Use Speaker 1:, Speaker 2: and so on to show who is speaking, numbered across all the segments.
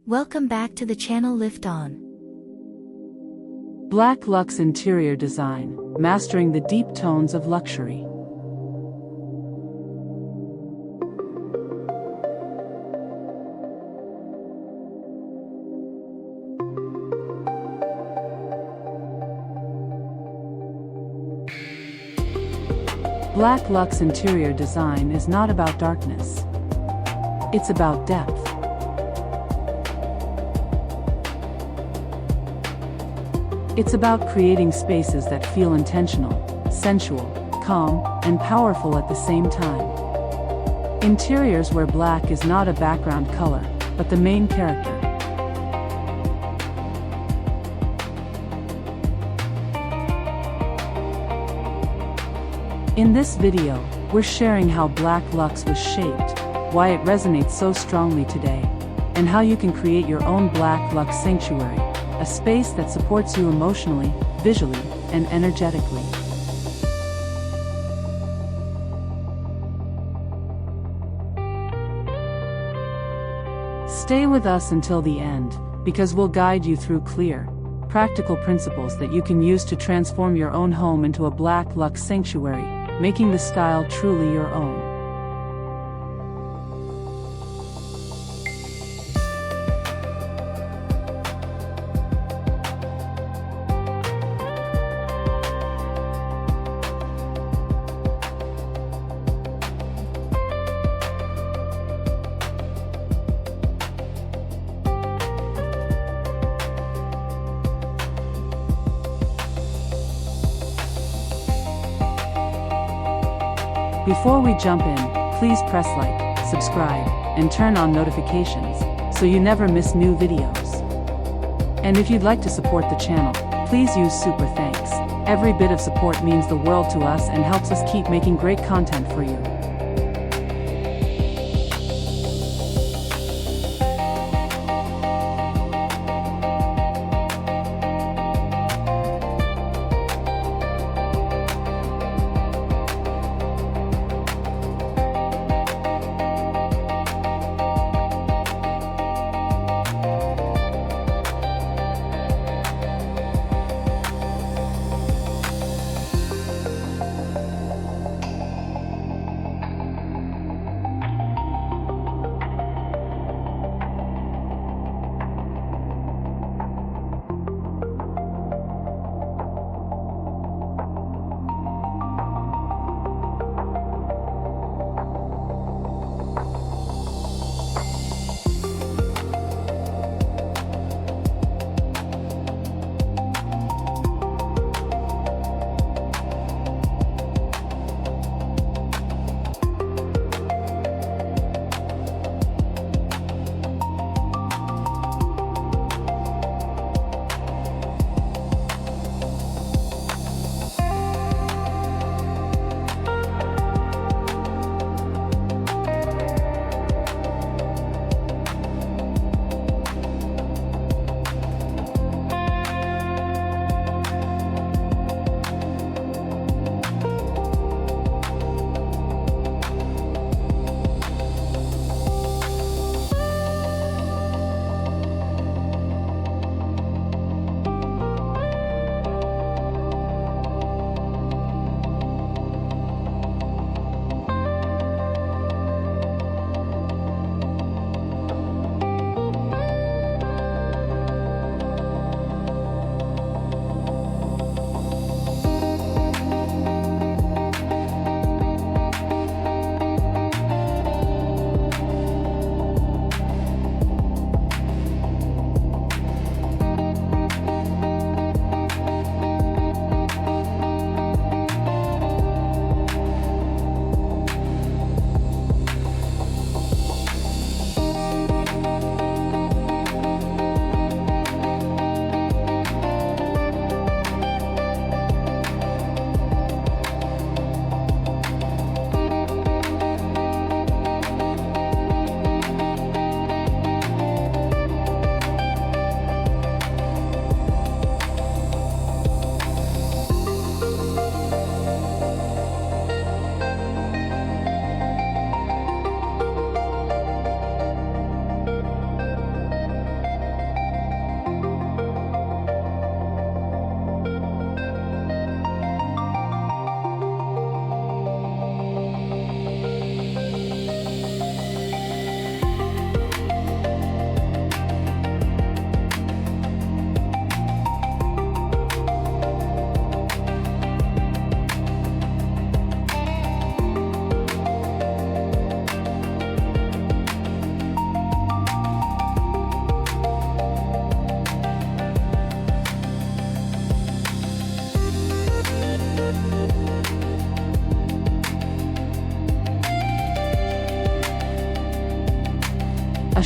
Speaker 1: Welcome back to the channel Lift On.
Speaker 2: Black Luxe interior design, mastering the deep tones of luxury. Black Luxe interior design is not about darkness. It's about depth. It's about creating spaces that feel intentional, sensual, calm, and powerful at the same time. Interiors where black is not a background color, but the main character. In this video, we're sharing how Black Luxe was shaped, why it resonates so strongly today, and how you can create your own Black Luxe sanctuary, a space that supports you emotionally, visually, and energetically. Stay with us until the end, because we'll guide you through clear, practical principles that you can use to transform your own home into a Black Luxe sanctuary, making the style truly your own. Before we jump in, please press like, subscribe, and turn on notifications, so you never miss new videos. And if you'd like to support the channel, please use super thanks. Every bit of support means the world to us and helps us keep making great content for you.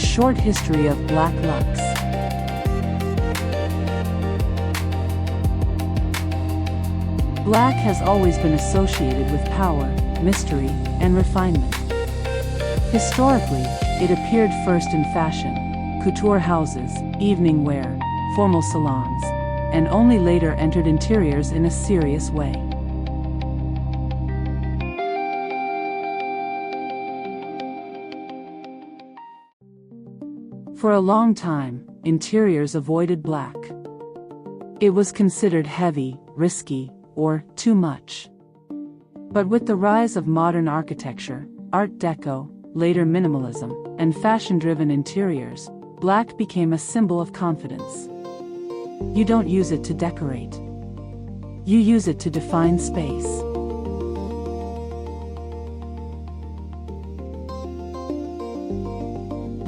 Speaker 2: short history of Black Luxe. Black has always been associated with power, mystery, and refinement. Historically, it appeared first in fashion, couture houses, evening wear, formal salons, and only later entered interiors in a serious way. For a long time, interiors avoided black. It was considered heavy, risky, or too much. But with the rise of modern architecture, Art Deco, later minimalism, and fashion-driven interiors, black became a symbol of confidence. You don't use it to decorate. You use it to define space.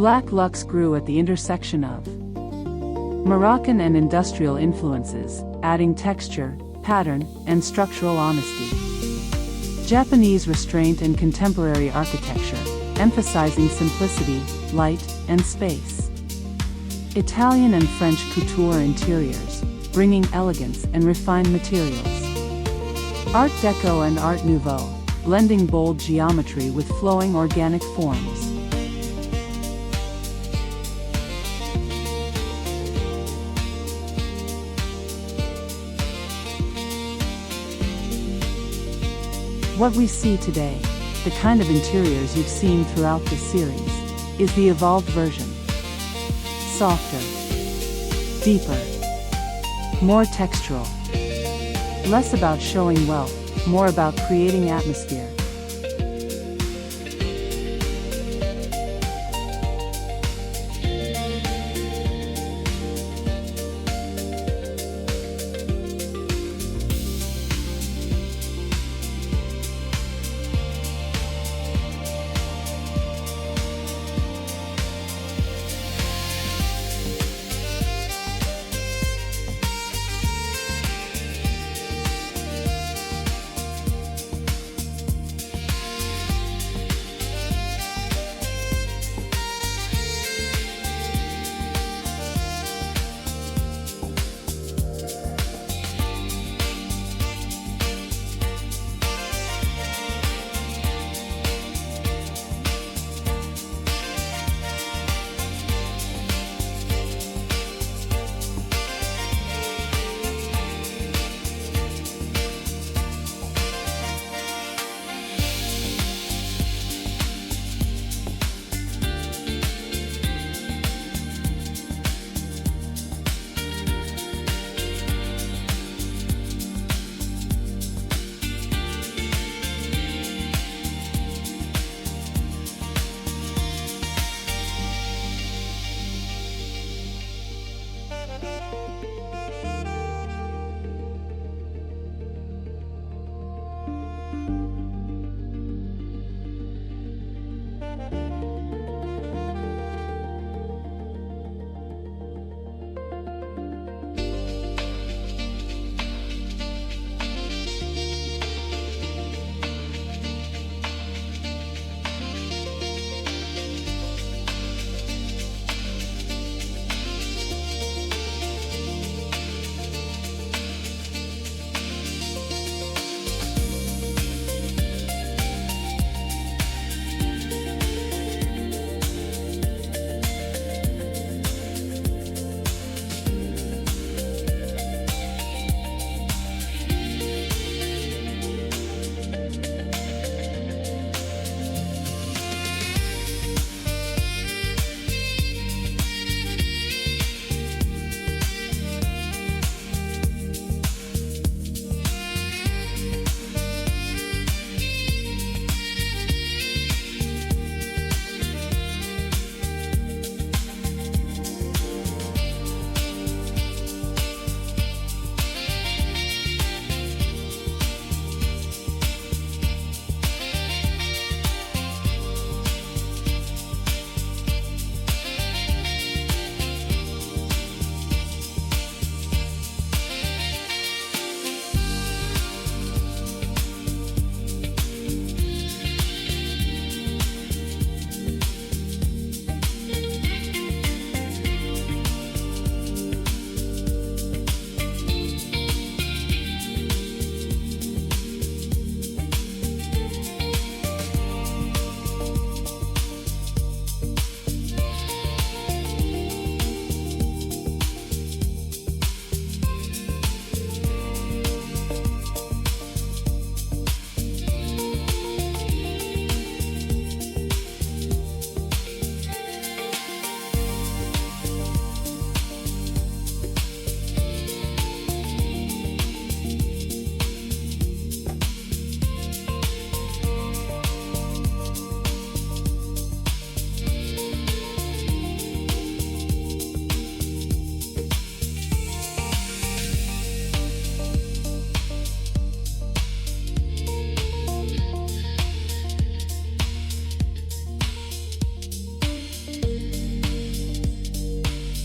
Speaker 2: Black Luxe grew at the intersection of Moroccan and industrial influences, adding texture, pattern, and structural honesty. Japanese restraint and contemporary architecture, emphasizing simplicity, light, and space. Italian and French couture interiors, bringing elegance and refined materials. Art Deco and Art Nouveau, blending bold geometry with flowing organic forms. What we see today, the kind of interiors you've seen throughout this series, is the evolved version. Softer, deeper, more textural. Less about showing wealth, more about creating atmosphere.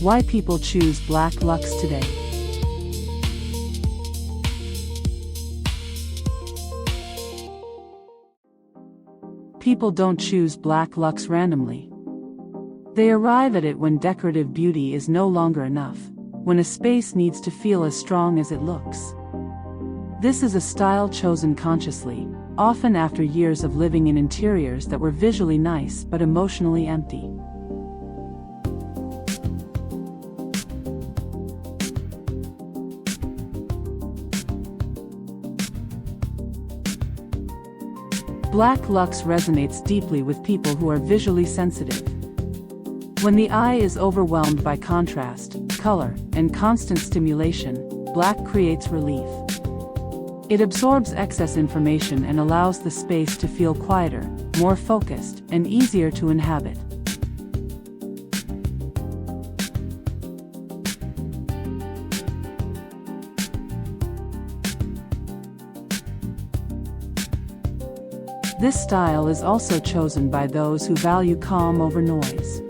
Speaker 2: Why people choose Black Luxe today. People don't choose Black Luxe randomly. They arrive at it when decorative beauty is no longer enough, when a space needs to feel as strong as it looks. This is a style chosen consciously, often after years of living in interiors that were visually nice but emotionally empty. Black Luxe resonates deeply with people who are visually sensitive. When the eye is overwhelmed by contrast, color, and constant stimulation, black creates relief. It absorbs excess information and allows the space to feel quieter, more focused, and easier to inhabit. This style is also chosen by those who value calm over noise.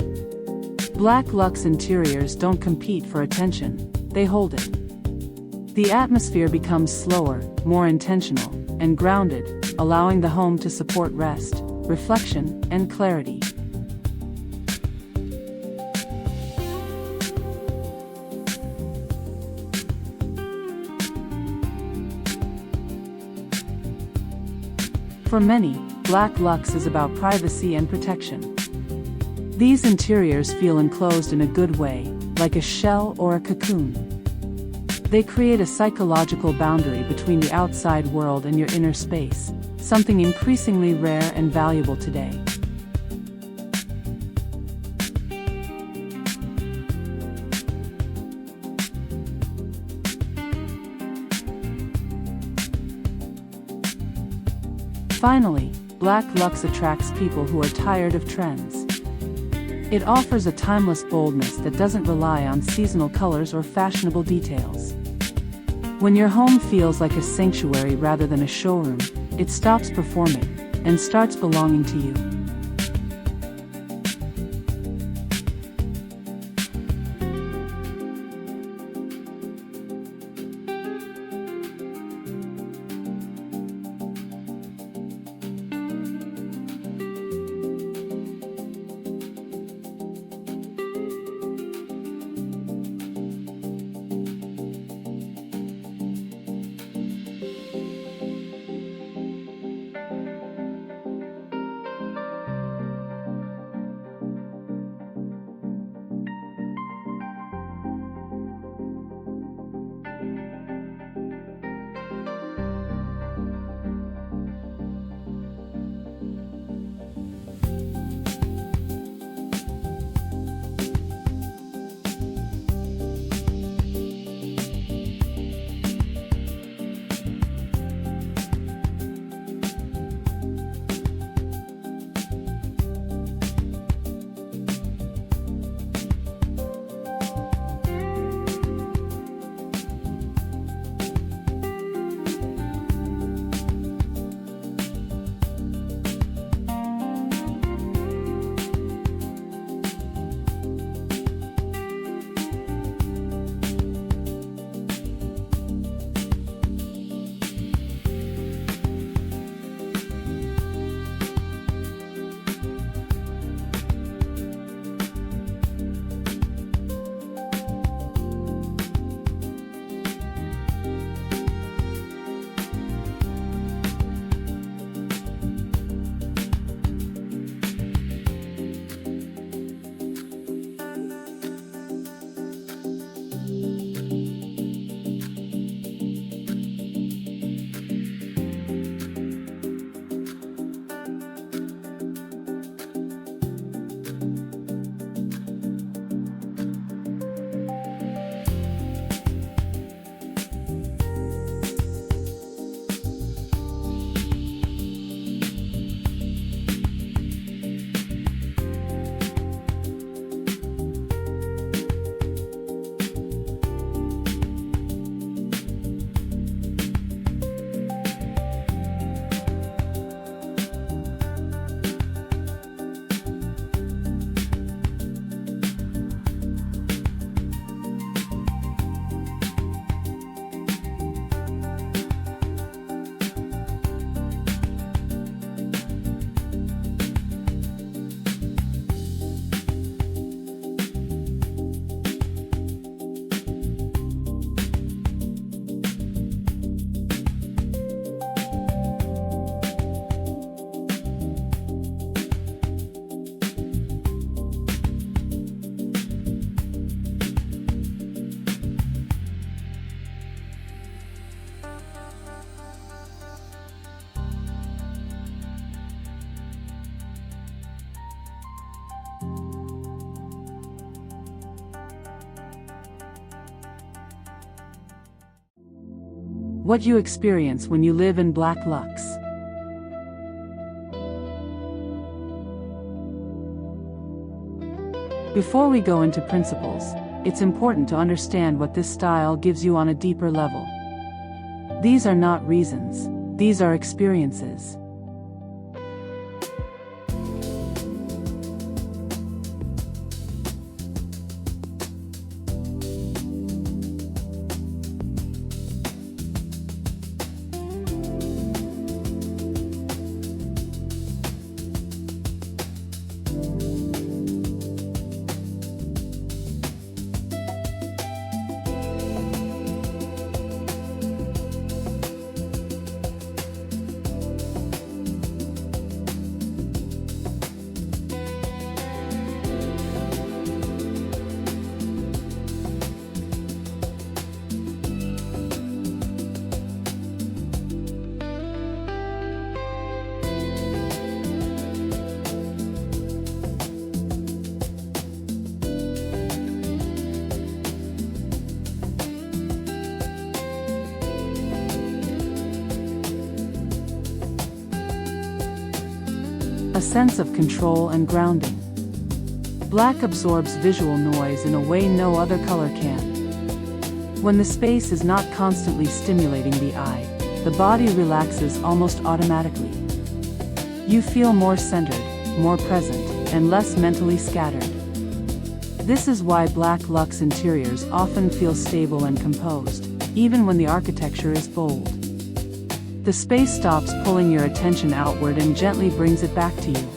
Speaker 2: Black Luxe interiors don't compete for attention, they hold it. The atmosphere becomes slower, more intentional, and grounded, allowing the home to support rest, reflection, and clarity. For many, Black Luxe is about privacy and protection. These interiors feel enclosed in a good way, like a shell or a cocoon. They create a psychological boundary between the outside world and your inner space, something increasingly rare and valuable today. Finally, Black Luxe attracts people who are tired of trends. It offers a timeless boldness that doesn't rely on seasonal colors or fashionable details. When your home feels like a sanctuary rather than a showroom, it stops performing and starts belonging to you. what you experience when you live in Black Luxe. Before we go into principles, it's important to understand what this style gives you on a deeper level. These are not reasons, these are experiences. A sense of control and grounding. Black absorbs visual noise in a way no other color can. When the space is not constantly stimulating the eye, the body relaxes almost automatically. You feel more centered, more present, and less mentally scattered. This is why Black Luxe interiors often feel stable and composed, even when the architecture is bold. The space stops pulling your attention outward and gently brings it back to you.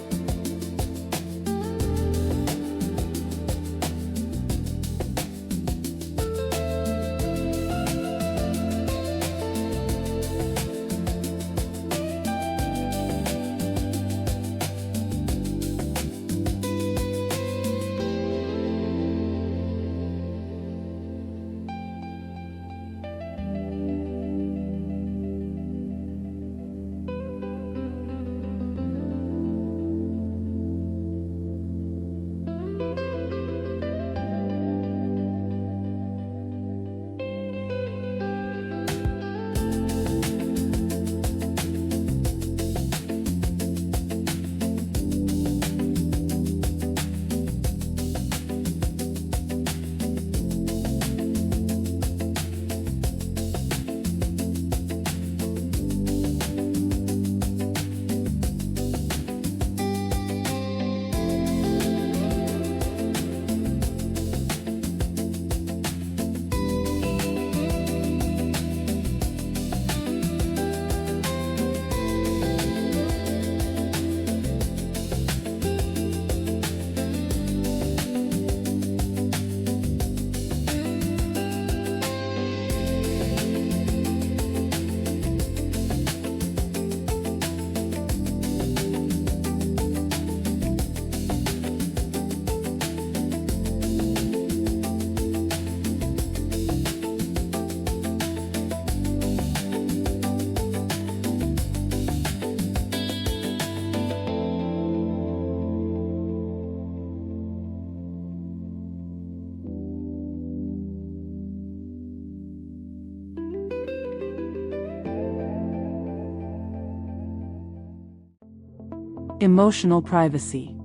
Speaker 2: Emotional privacy.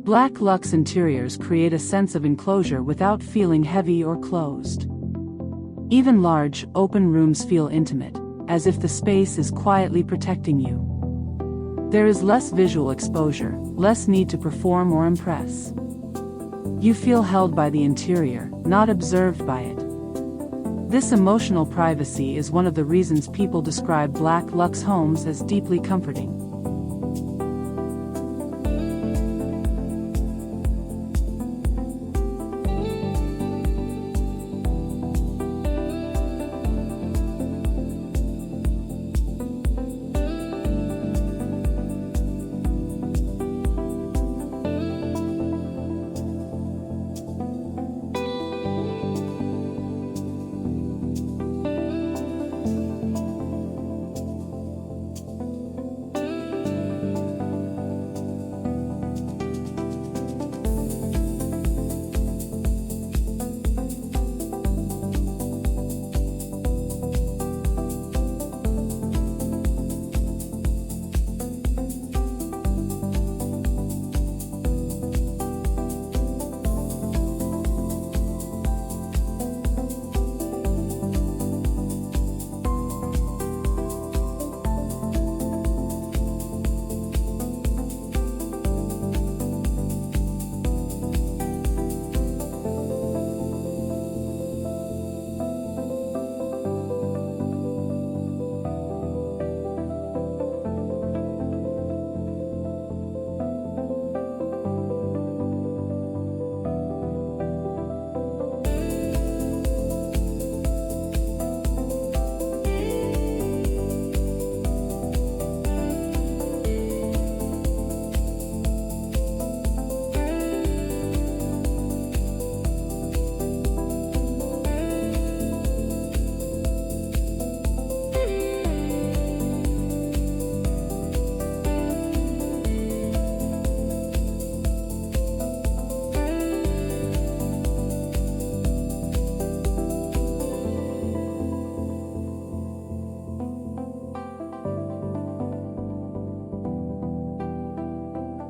Speaker 2: Black Luxe interiors create a sense of enclosure without feeling heavy or closed. Even large, open rooms feel intimate, as if the space is quietly protecting you. There is less visual exposure, less need to perform or impress. You feel held by the interior, not observed by it. This emotional privacy is one of the reasons people describe Black Luxe homes as deeply comforting.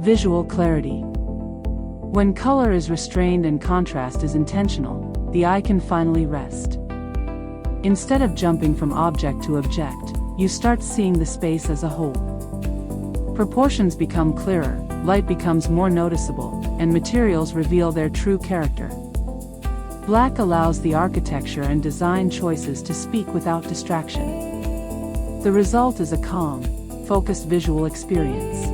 Speaker 2: Visual clarity. When color is restrained and contrast is intentional, the eye can finally rest. Instead of jumping from object to object, you start seeing the space as a whole. Proportions become clearer, light becomes more noticeable, and materials reveal their true character. Black allows the architecture and design choices to speak without distraction. The result is a calm, focused visual experience.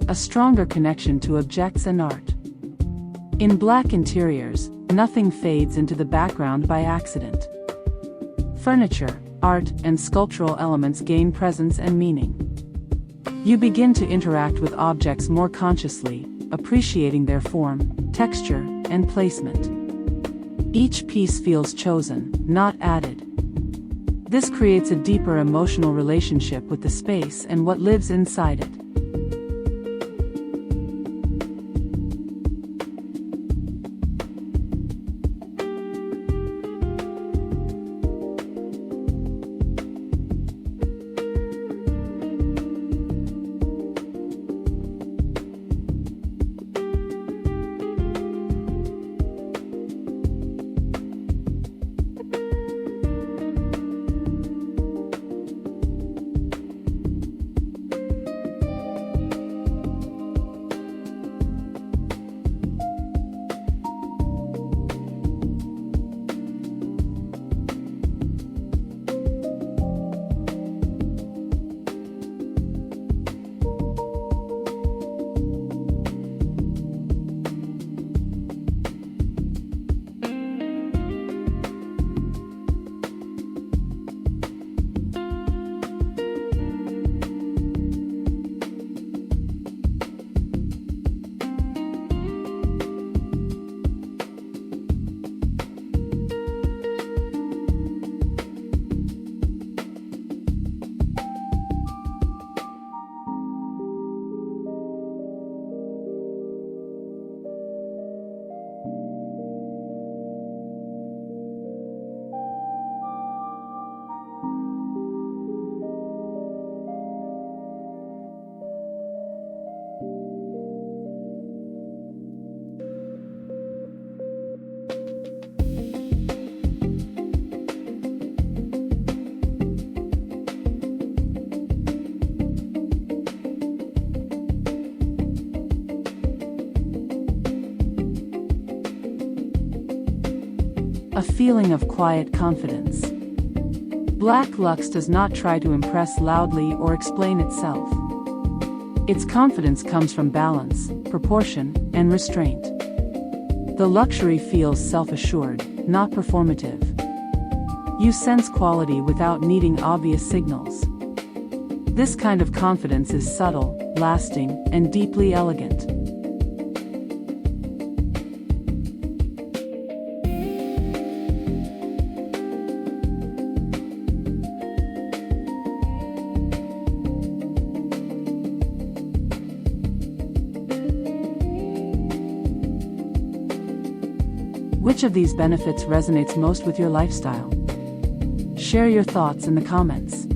Speaker 2: A stronger connection to objects and art. In black interiors, nothing fades into the background by accident. Furniture, art, and sculptural elements gain presence and meaning. You begin to interact with objects more consciously, appreciating their form, texture, and placement. Each piece feels chosen, not added. This creates a deeper emotional relationship with the space and what lives inside it. A feeling of quiet confidence. Black Luxe does not try to impress loudly or explain itself. Its confidence comes from balance, proportion, and restraint. The luxury feels self-assured, not performative. You sense quality without needing obvious signals. This kind of confidence is subtle, lasting, and deeply elegant. Which of these benefits resonates most with your lifestyle? Share your thoughts in the comments.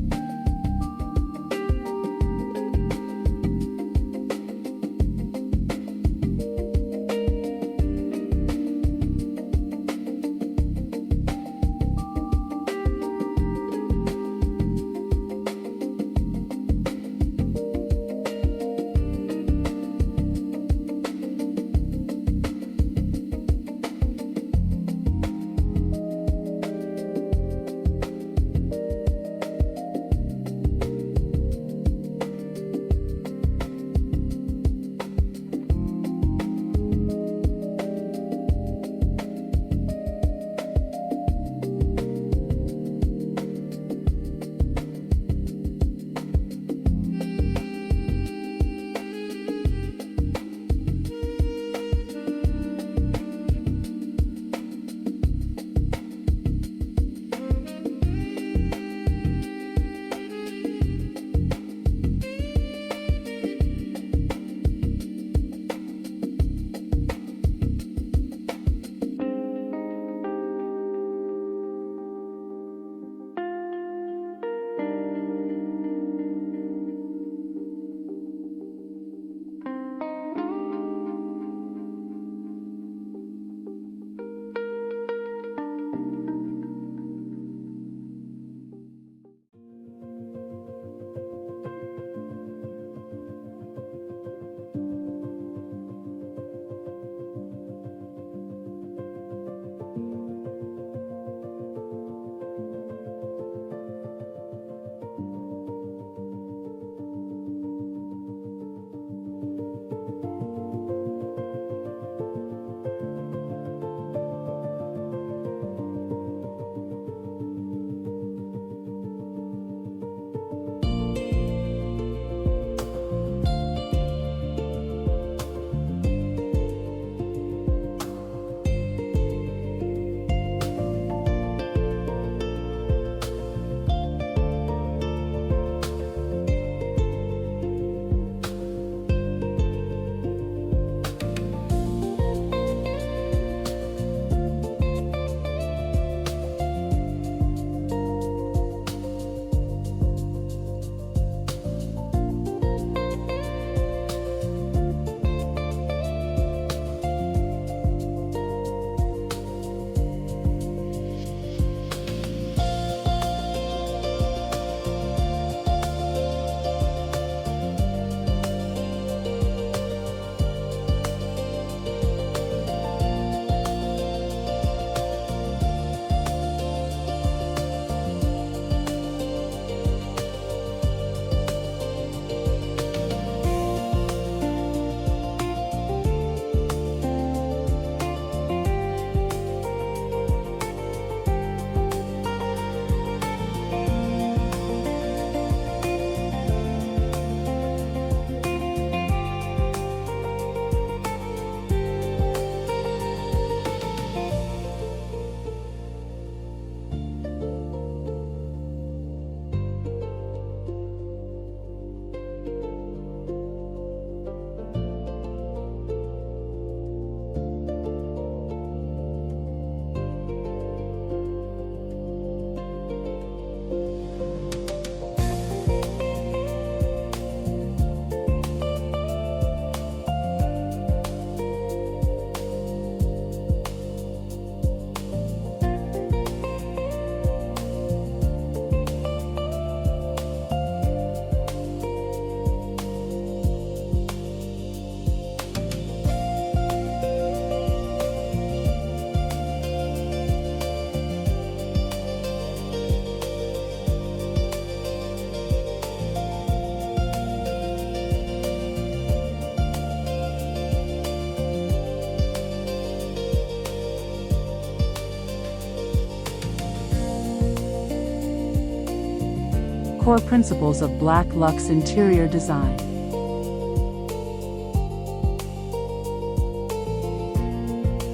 Speaker 2: core principles of Black Luxe interior design.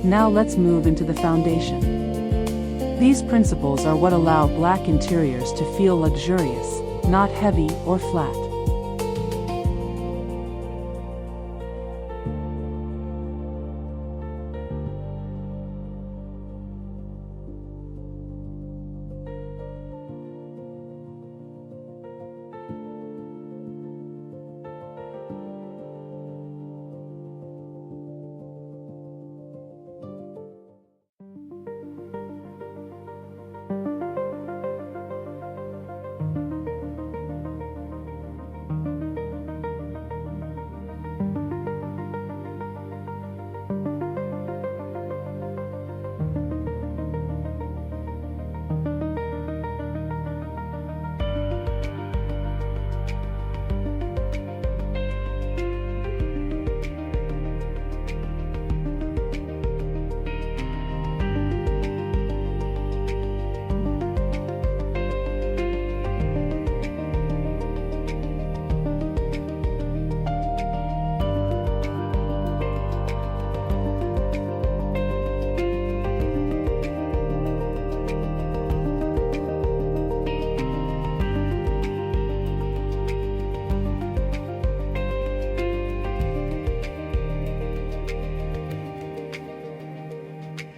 Speaker 2: Now let's move into the foundation. These principles are what allow black interiors to feel luxurious, not heavy or flat.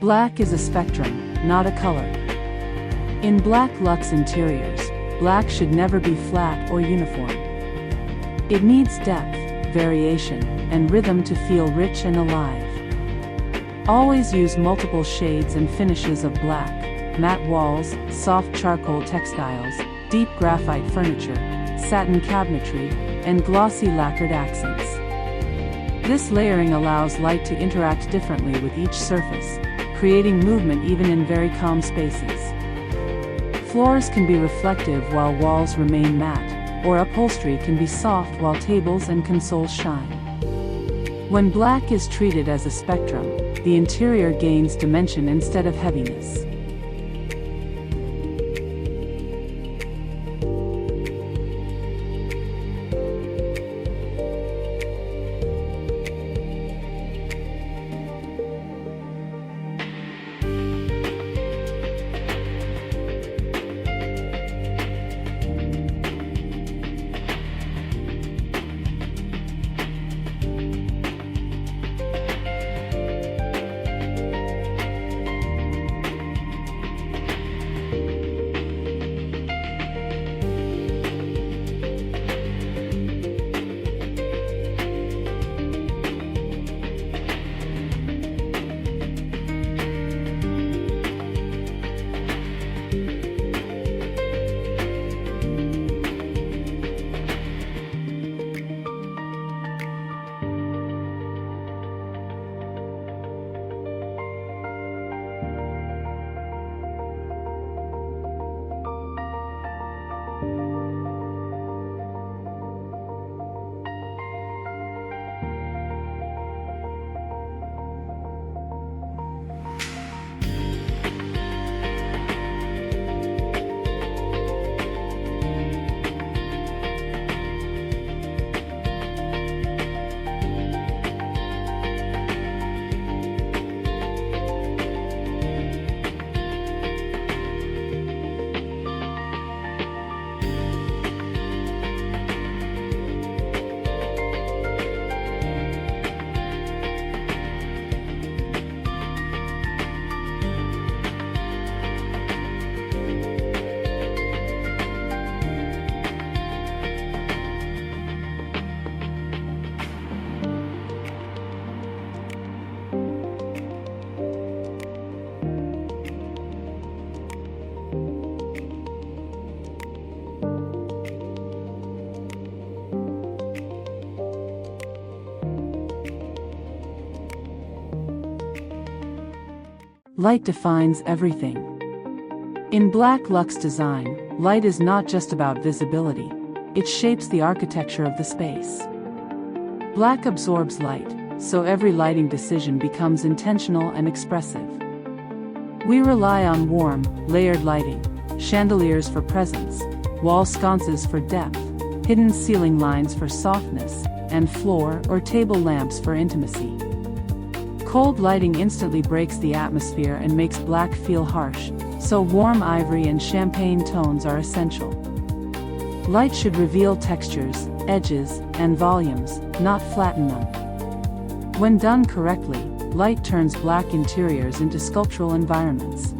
Speaker 2: Black is a spectrum, not a color. In Black Luxe interiors, black should never be flat or uniform. It needs depth, variation, and rhythm to feel rich and alive. Always use multiple shades and finishes of black: matte walls, soft charcoal textiles, deep graphite furniture, satin cabinetry, and glossy lacquered accents. This layering allows light to interact differently with each surface, creating movement even in very calm spaces. Floors can be reflective while walls remain matte, or upholstery can be soft while tables and consoles shine. When black is treated as a spectrum, the interior gains dimension instead of heaviness. Light defines everything. In Black Luxe design, light is not just about visibility, it shapes the architecture of the space. Black absorbs light, so every lighting decision becomes intentional and expressive. We rely on warm, layered lighting, chandeliers for presence, wall sconces for depth, hidden ceiling lines for softness, and floor or table lamps for intimacy. Cold lighting instantly breaks the atmosphere and makes black feel harsh, so warm ivory and champagne tones are essential. Light should reveal textures, edges, and volumes, not flatten them. When done correctly, light turns black interiors into sculptural environments.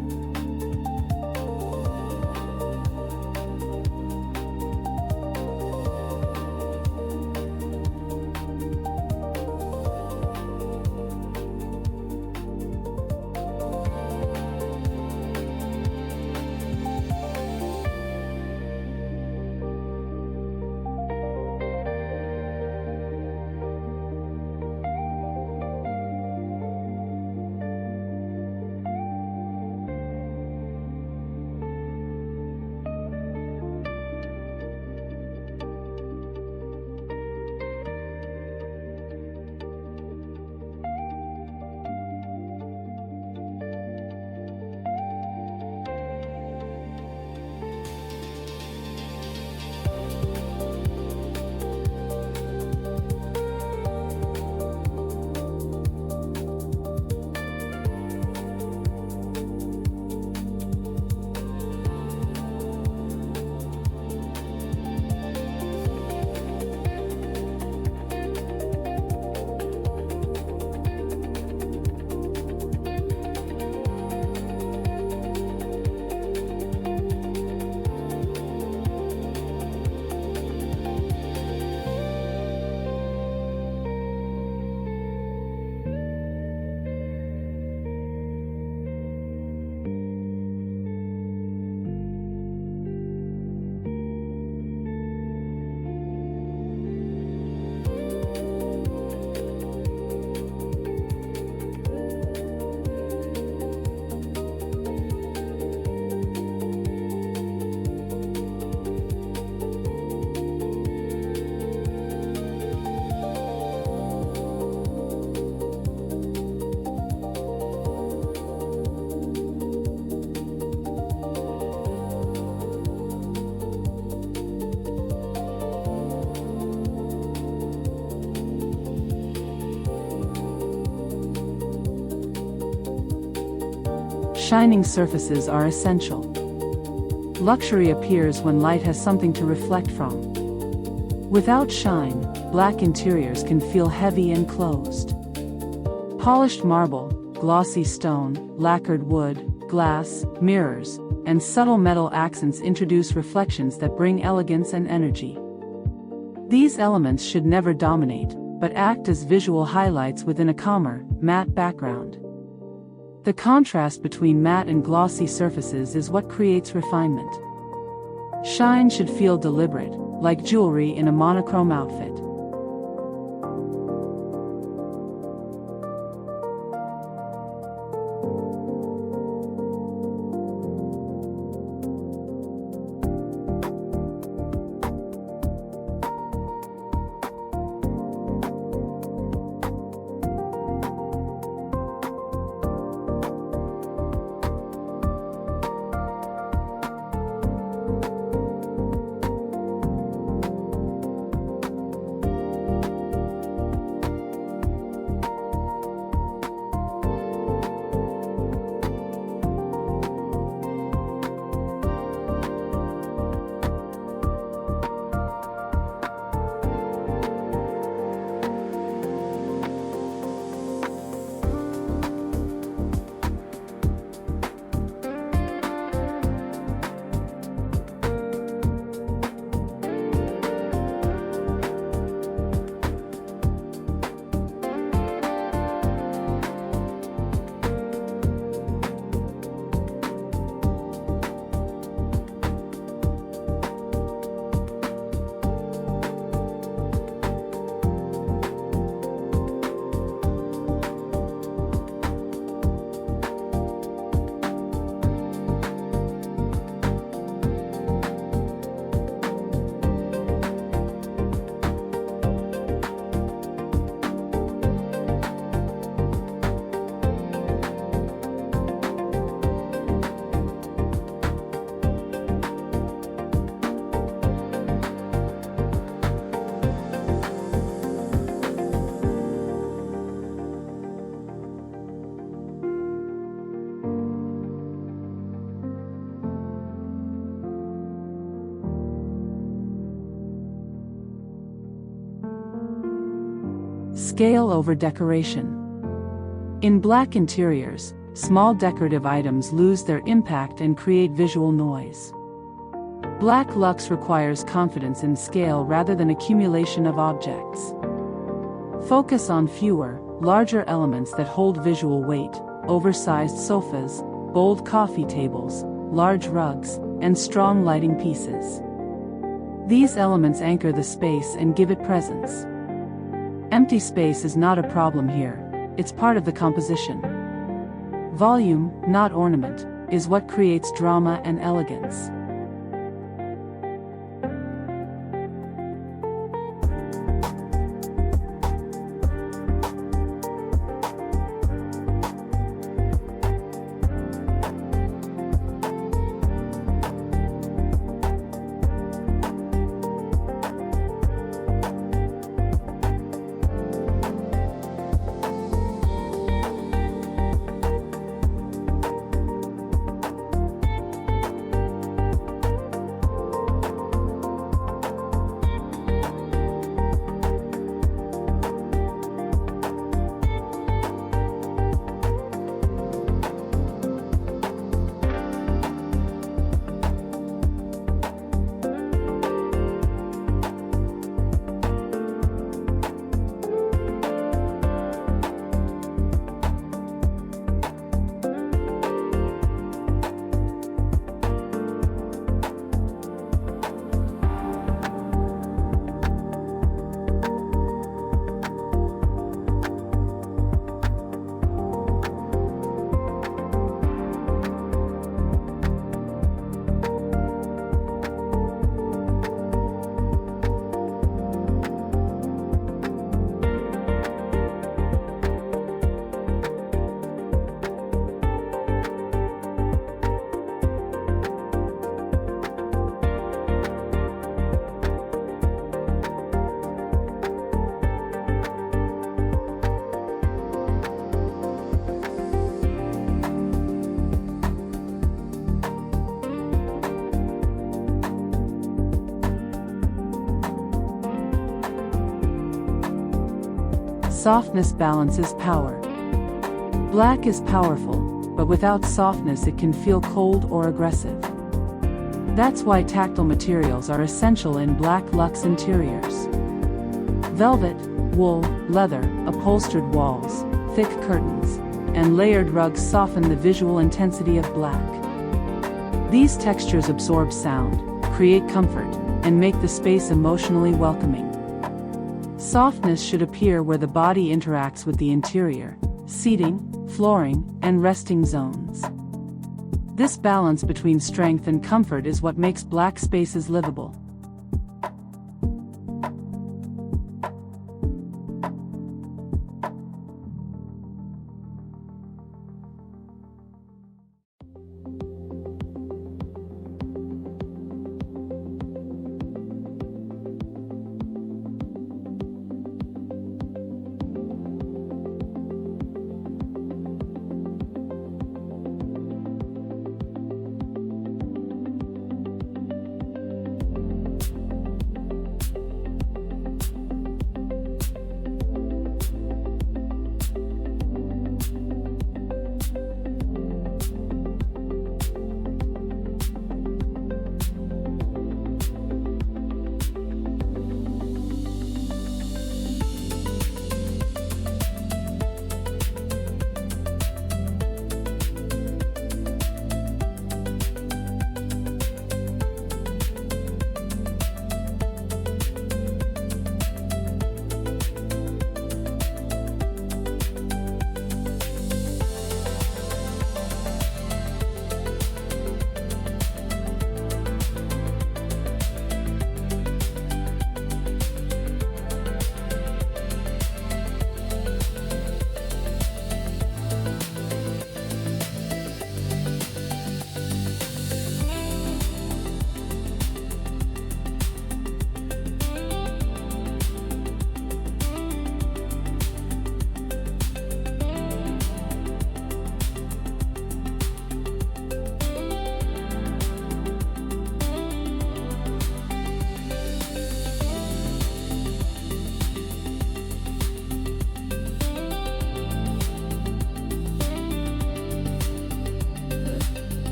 Speaker 2: Shining surfaces are essential. Luxury appears when light has something to reflect from. Without shine, black interiors can feel heavy and closed. Polished marble, glossy stone, lacquered wood, glass, mirrors, and subtle metal accents introduce reflections that bring elegance and energy. These elements should never dominate, but act as visual highlights within a calmer, matte background. The contrast between matte and glossy surfaces is what creates refinement. Shine should feel deliberate, like jewelry in a monochrome outfit. Scale over decoration. In black interiors, small decorative items lose their impact and create visual noise. Black Luxe requires confidence in scale rather than accumulation of objects. Focus on fewer, larger elements that hold visual weight: oversized sofas, bold coffee tables, large rugs, and strong lighting pieces. These elements anchor the space and give it presence. Empty space is not a problem here, it's part of the composition. Volume, not ornament, is what creates drama and elegance. Softness balances power. Black is powerful, but without softness it can feel cold or aggressive. That's why tactile materials are essential in Black Luxe interiors. Velvet, wool, leather, upholstered walls, thick curtains, and layered rugs soften the visual intensity of black. These textures absorb sound, create comfort, and make the space emotionally welcoming. Softness should appear where the body interacts with the interior: seating, flooring, and resting zones. This balance between strength and comfort is what makes black spaces livable.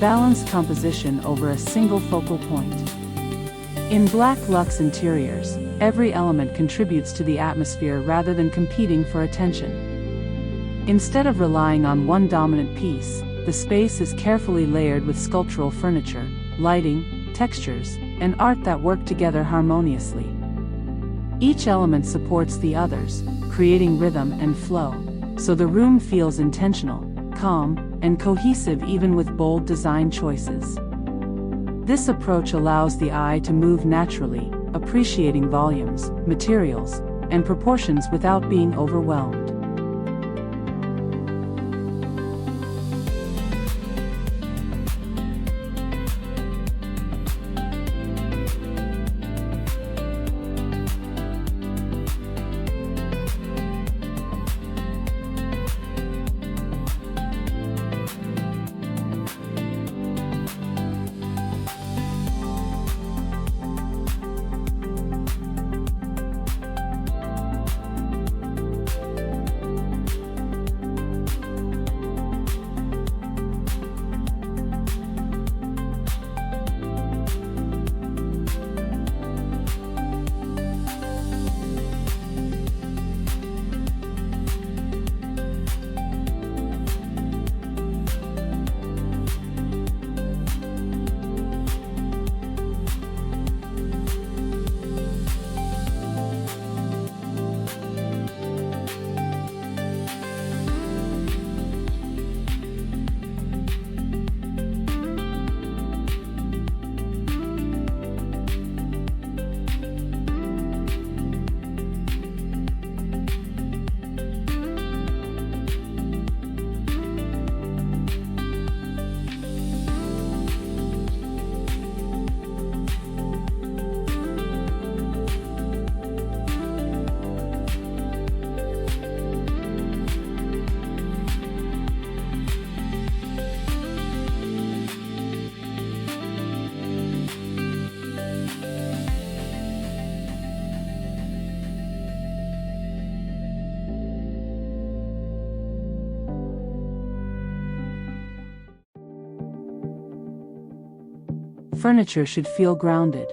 Speaker 2: balanced composition over a single focal point. In Black Luxe interiors, every element contributes to the atmosphere rather than competing for attention. Instead of relying on one dominant piece, the space is carefully layered with sculptural furniture, lighting, textures, and art that work together harmoniously. Each element supports the others, creating rhythm and flow, so the room feels intentional, calm, and cohesive even with bold design choices. This approach allows the eye to move naturally, appreciating volumes, materials, and proportions without being overwhelmed. Furniture should feel grounded.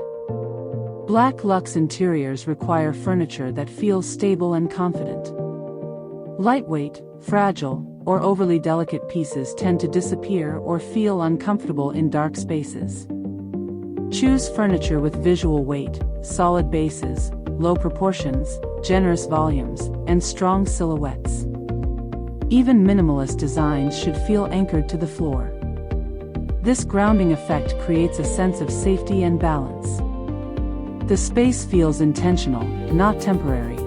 Speaker 2: Black Luxe interiors require furniture that feels stable and confident. Lightweight, fragile, or overly delicate pieces tend to disappear or feel uncomfortable in dark spaces. Choose furniture with visual weight, solid bases, low proportions, generous volumes, and strong silhouettes. Even minimalist designs should feel anchored to the floor. This grounding effect creates a sense of safety and balance. The space feels intentional, not temporary.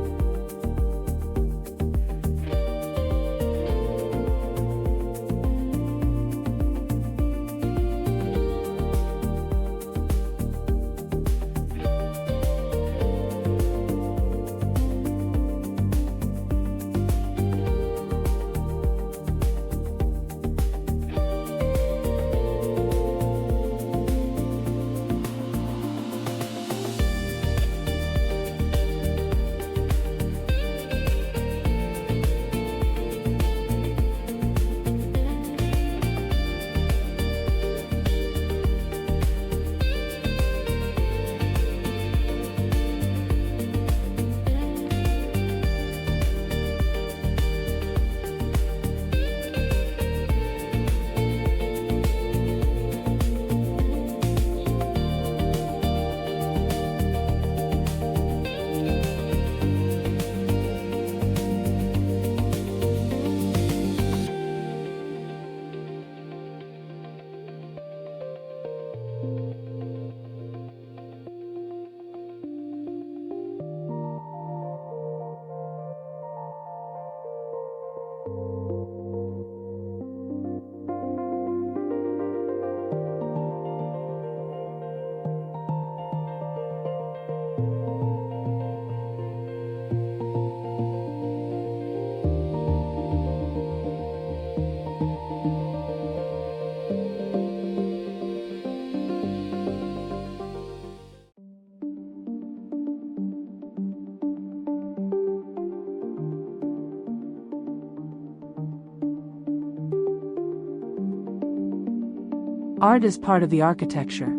Speaker 2: Art is part of the architecture.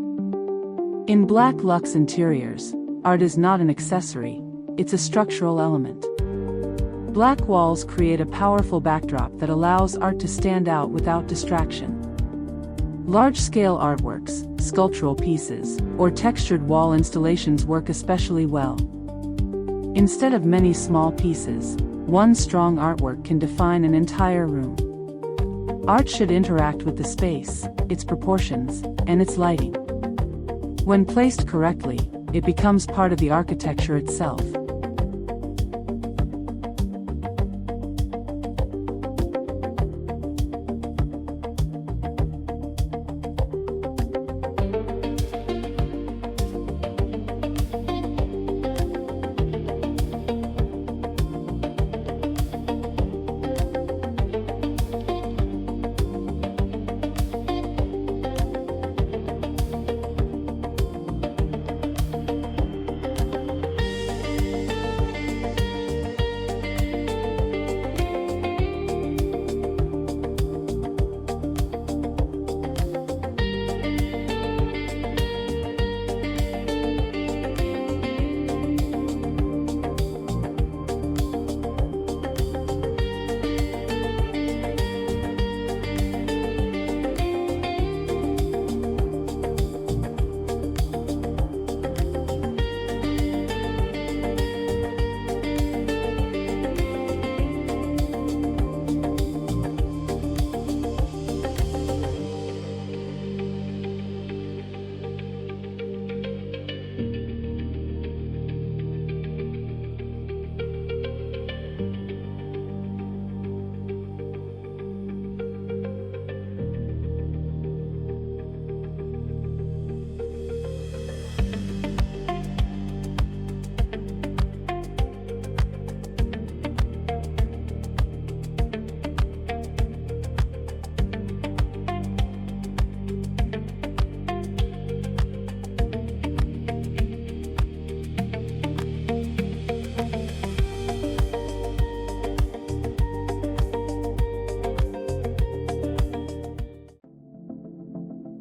Speaker 2: In Black Luxe interiors, art is not an accessory, it's a structural element. Black walls create a powerful backdrop that allows art to stand out without distraction. Large-scale artworks, sculptural pieces, or textured wall installations work especially well. Instead of many small pieces, one strong artwork can define an entire room. Art should interact with the space, its proportions, and its lighting. When placed correctly, it becomes part of the architecture itself.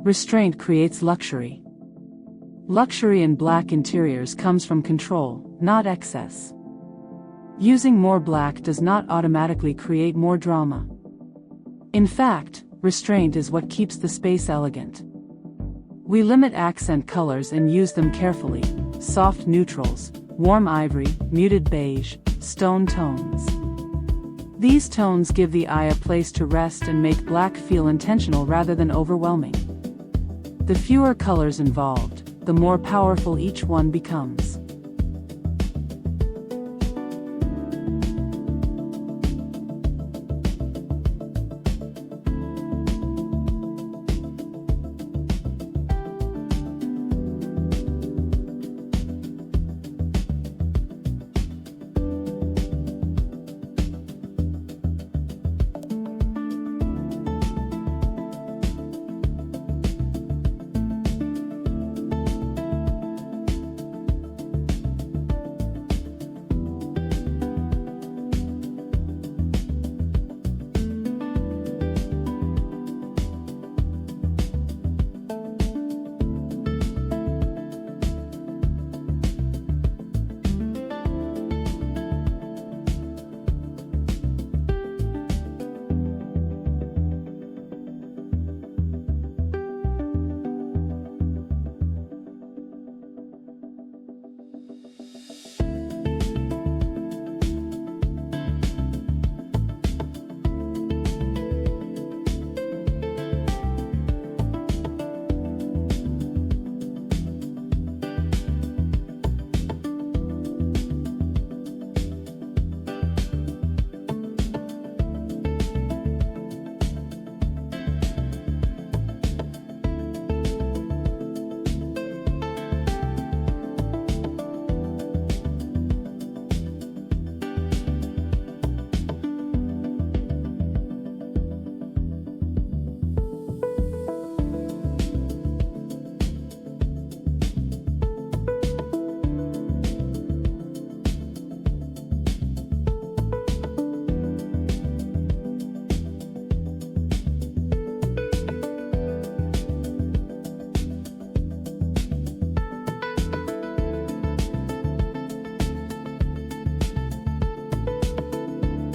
Speaker 2: Restraint creates luxury. Luxury in black interiors comes from control, not excess. Using more black does not automatically create more drama. In fact, restraint is what keeps the space elegant. We limit accent colors and use them carefully: soft neutrals, warm ivory, muted beige, stone tones. These tones give the eye a place to rest and make black feel intentional rather than overwhelming. The fewer colors involved, the more powerful each one becomes.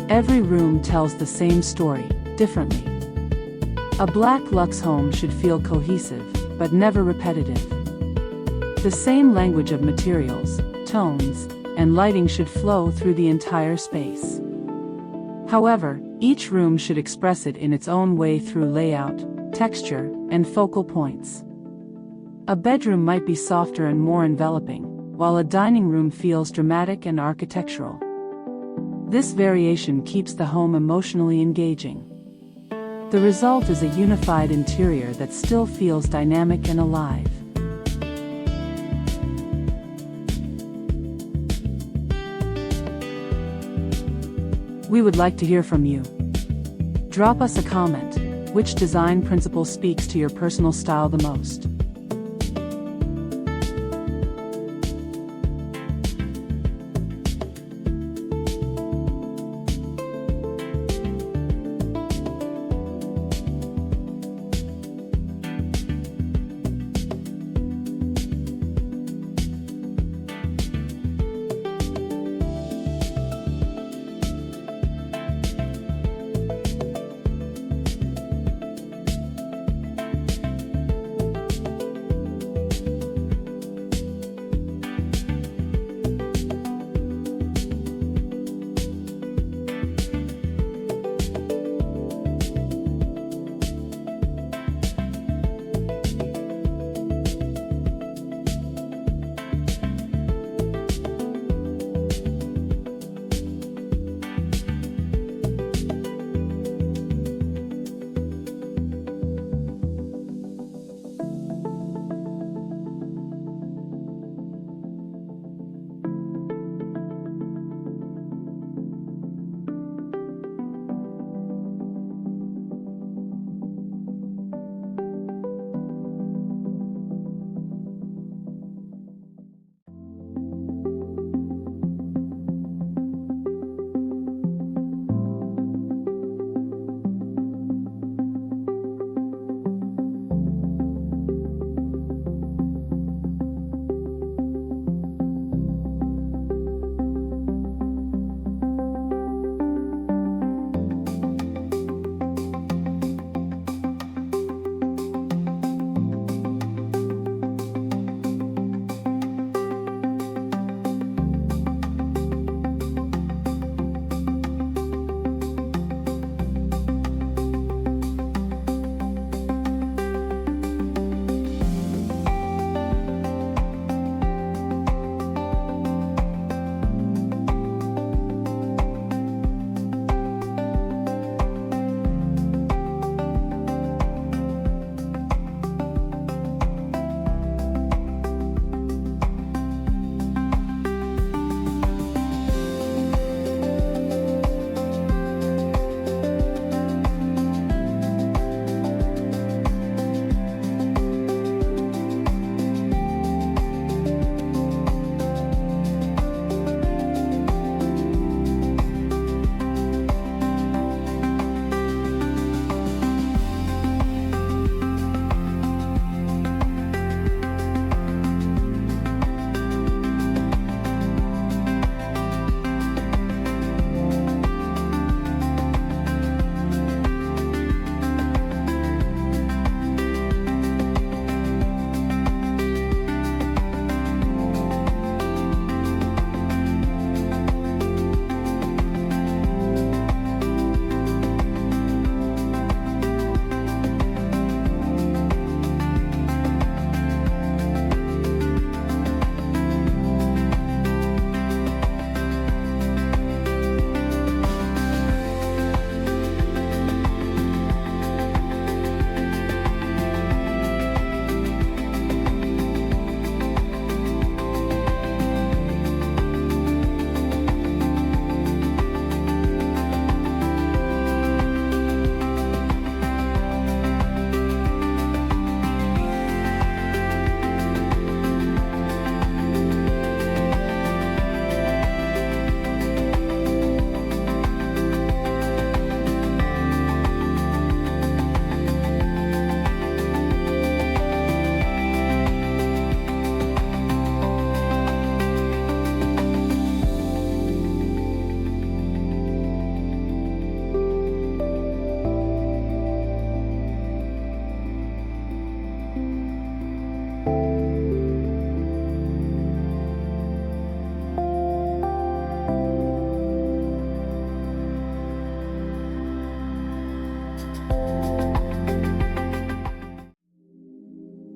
Speaker 2: Every room tells the same story, differently. A Black Luxe home should feel cohesive, but never repetitive. The same language of materials, tones, and lighting should flow through the entire space. However, each room should express it in its own way through layout, texture, and focal points. A bedroom might be softer and more enveloping, while a dining room feels dramatic and architectural. This variation keeps the home emotionally engaging. The result is a unified interior that still feels dynamic and alive. We would like to hear from you. Drop us a comment. Which design principle speaks to your personal style the most?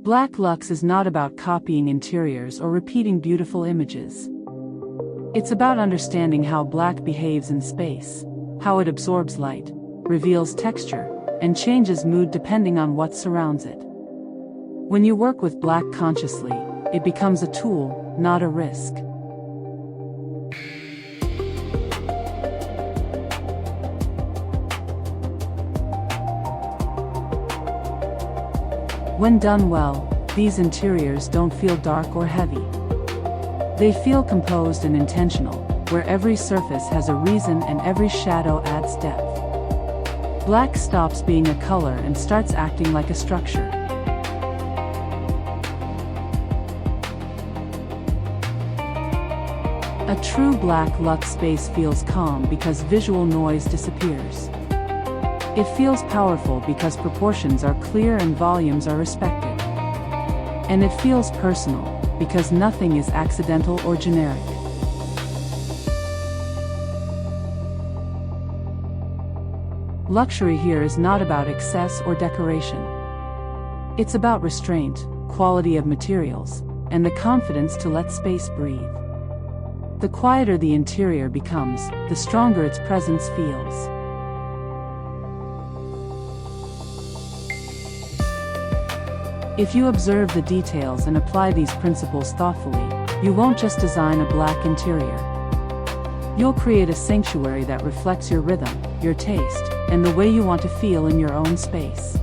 Speaker 2: Black Luxe is not about copying interiors or repeating beautiful images. It's about understanding how black behaves in space, how it absorbs light, reveals texture, and changes mood depending on what surrounds it. When you work with black consciously, it becomes a tool, not a risk. When done well, these interiors don't feel dark or heavy. They feel composed and intentional, where every surface has a reason and every shadow adds depth. Black stops being a color and starts acting like a structure. A true Black Luxe space feels calm because visual noise disappears. It feels powerful because proportions are clear and volumes are respected. And it feels personal, because nothing is accidental or generic. Luxury here is not about excess or decoration. It's about restraint, quality of materials, and the confidence to let space breathe. The quieter the interior becomes, the stronger its presence feels. If you observe the details and apply these principles thoughtfully, you won't just design a black interior. You'll create a sanctuary that reflects your rhythm, your taste, and the way you want to feel in your own space.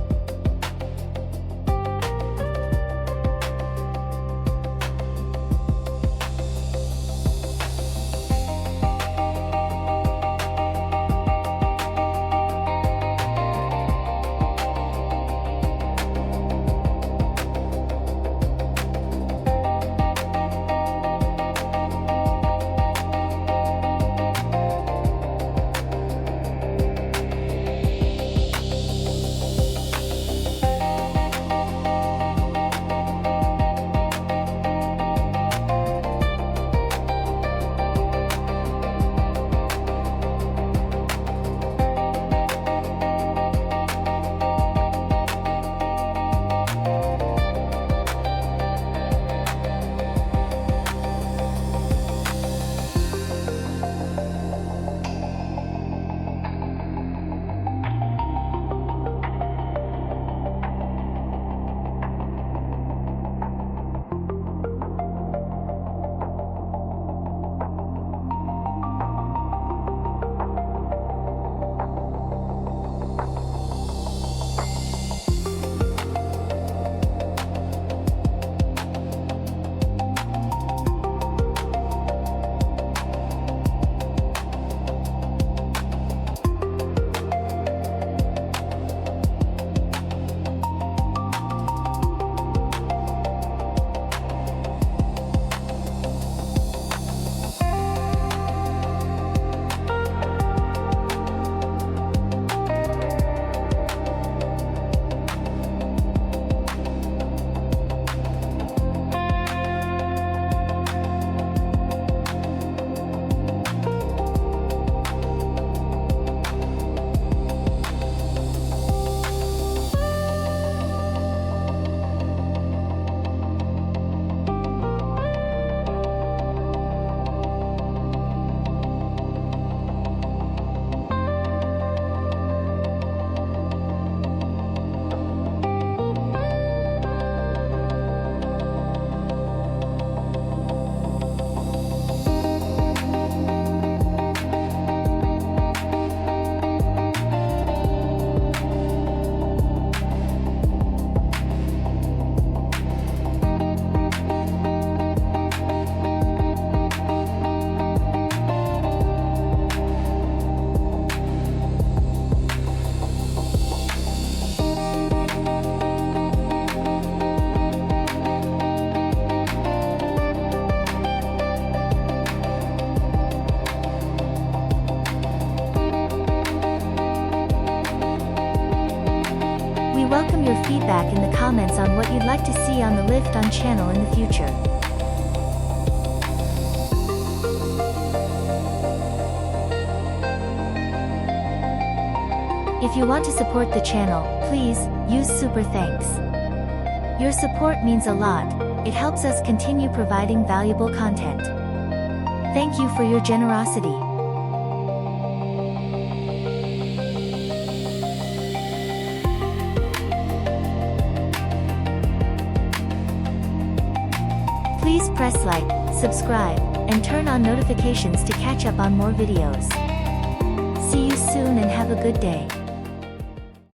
Speaker 1: welcome your feedback in the comments on what you'd like to see on the Lift On channel in the future. If you want to support the channel, please use Super Thanks. Your support means a lot. It helps us continue providing valuable content. Thank you for your generosity. Please press like, subscribe, and turn on notifications to catch up on more videos. See you soon and have a good day.